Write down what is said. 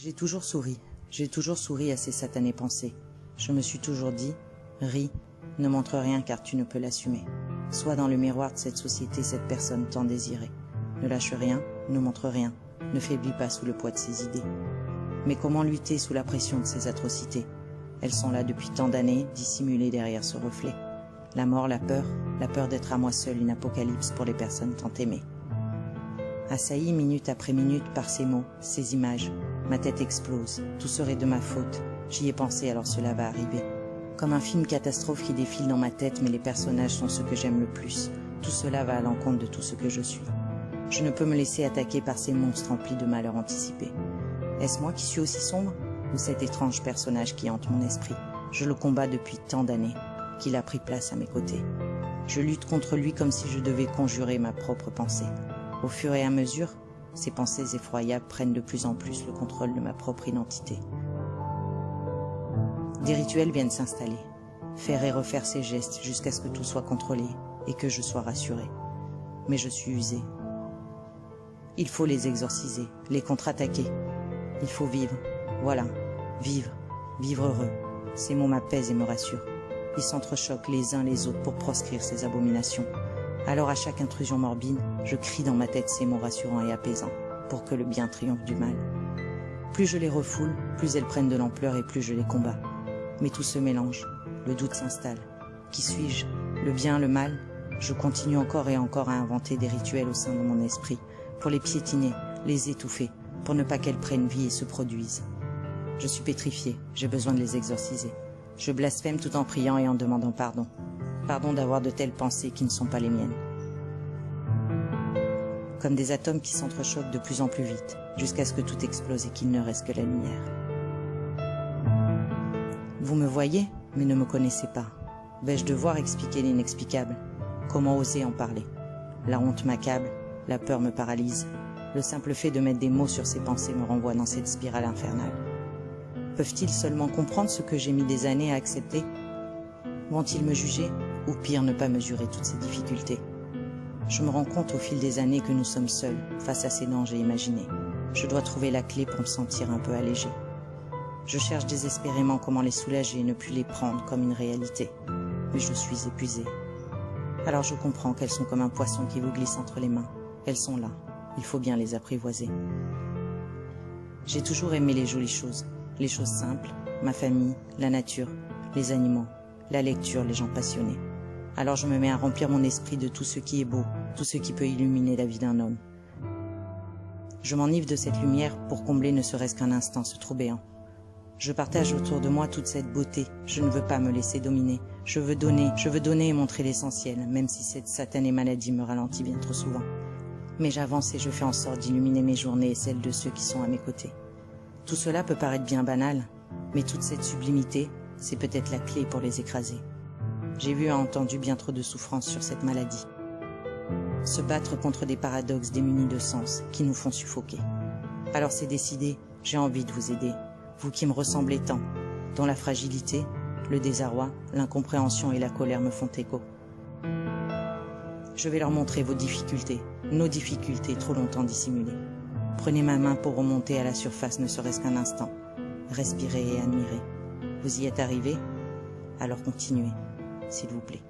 J'ai toujours souri à ces satanées pensées. Je me suis toujours dit, ris, ne montre rien car tu ne peux l'assumer. Sois dans le miroir de cette société cette personne tant désirée. Ne lâche rien, ne montre rien, ne faiblis pas sous le poids de ses idées. Mais comment lutter sous la pression de ces atrocités? Elles sont là depuis tant d'années, dissimulées derrière ce reflet. La mort, la peur d'être à moi seule une apocalypse pour les personnes tant aimées. Assaillie minute après minute par ces mots, ces images, ma tête explose, tout serait de ma faute, j'y ai pensé alors cela va arriver. Comme un film catastrophe qui défile dans ma tête mais les personnages sont ceux que j'aime le plus, tout cela va à l'encontre de tout ce que je suis. Je ne peux me laisser attaquer par ces monstres remplis de malheurs anticipés. Est-ce moi qui suis aussi sombre ou cet étrange personnage qui hante mon esprit? Je le combats depuis tant d'années qu'il a pris place à mes côtés. Je lutte contre lui comme si je devais conjurer ma propre pensée. Au fur et à mesure, ces pensées effroyables prennent de plus en plus le contrôle de ma propre identité. Des rituels viennent s'installer, faire et refaire ces gestes jusqu'à ce que tout soit contrôlé et que je sois rassuré. Mais je suis usé. Il faut les exorciser, les contre-attaquer. Il faut vivre, voilà, vivre heureux. Ces mots m'apaisent et me rassurent. Ils s'entrechoquent les uns les autres pour proscrire ces abominations. Alors à chaque intrusion morbide, je crie dans ma tête ces mots rassurants et apaisants, pour que le bien triomphe du mal. Plus je les refoule, plus elles prennent de l'ampleur et plus je les combats. Mais tout se mélange, le doute s'installe. Qui suis-je? Le bien, le mal? Je continue encore et encore à inventer des rituels au sein de mon esprit, pour les piétiner, les étouffer, pour ne pas qu'elles prennent vie et se produisent. Je suis pétrifié, j'ai besoin de les exorciser. Je blasphème tout en priant et en demandant pardon. Pardon d'avoir de telles pensées qui ne sont pas les miennes. Comme des atomes qui s'entrechoquent de plus en plus vite, jusqu'à ce que tout explose et qu'il ne reste que la lumière. Vous me voyez, mais ne me connaissez pas. Vais-je devoir expliquer l'inexplicable? Comment oser en parler? La honte m'accable, la peur me paralyse. Le simple fait de mettre des mots sur ces pensées me renvoie dans cette spirale infernale. Peuvent-ils seulement comprendre ce que j'ai mis des années à accepter? Vont-ils me juger? Ou pire, ne pas mesurer toutes ces difficultés? Je me rends compte au fil des années que nous sommes seuls face à ces dangers imaginés. Je dois trouver la clé pour me sentir un peu allégé. Je cherche désespérément comment les soulager et ne plus les prendre comme une réalité. Mais je suis épuisé. Alors je comprends qu'elles sont comme un poisson qui vous glisse entre les mains. Elles sont là. Il faut bien les apprivoiser. J'ai toujours aimé les jolies choses simples, ma famille, la nature, les animaux, la lecture, les gens passionnés. Alors je me mets à remplir mon esprit de tout ce qui est beau, tout ce qui peut illuminer la vie d'un homme. Je m'enivre de cette lumière pour combler ne serait-ce qu'un instant ce trou béant. Je partage autour de moi toute cette beauté, je ne veux pas me laisser dominer. Je veux donner et montrer l'essentiel, même si cette satanée maladie me ralentit bien trop souvent. Mais j'avance et je fais en sorte d'illuminer mes journées et celles de ceux qui sont à mes côtés. Tout cela peut paraître bien banal, mais toute cette sublimité, c'est peut-être la clé pour les écraser. J'ai vu et entendu bien trop de souffrances sur cette maladie. Se battre contre des paradoxes démunis de sens qui nous font suffoquer. Alors c'est décidé, j'ai envie de vous aider, vous qui me ressemblez tant, dont la fragilité, le désarroi, l'incompréhension et la colère me font écho. Je vais leur montrer vos difficultés, nos difficultés trop longtemps dissimulées. Prenez ma main pour remonter à la surface ne serait-ce qu'un instant. Respirez et admirez. Vous y êtes arrivé? Alors continuez, s'il vous plaît.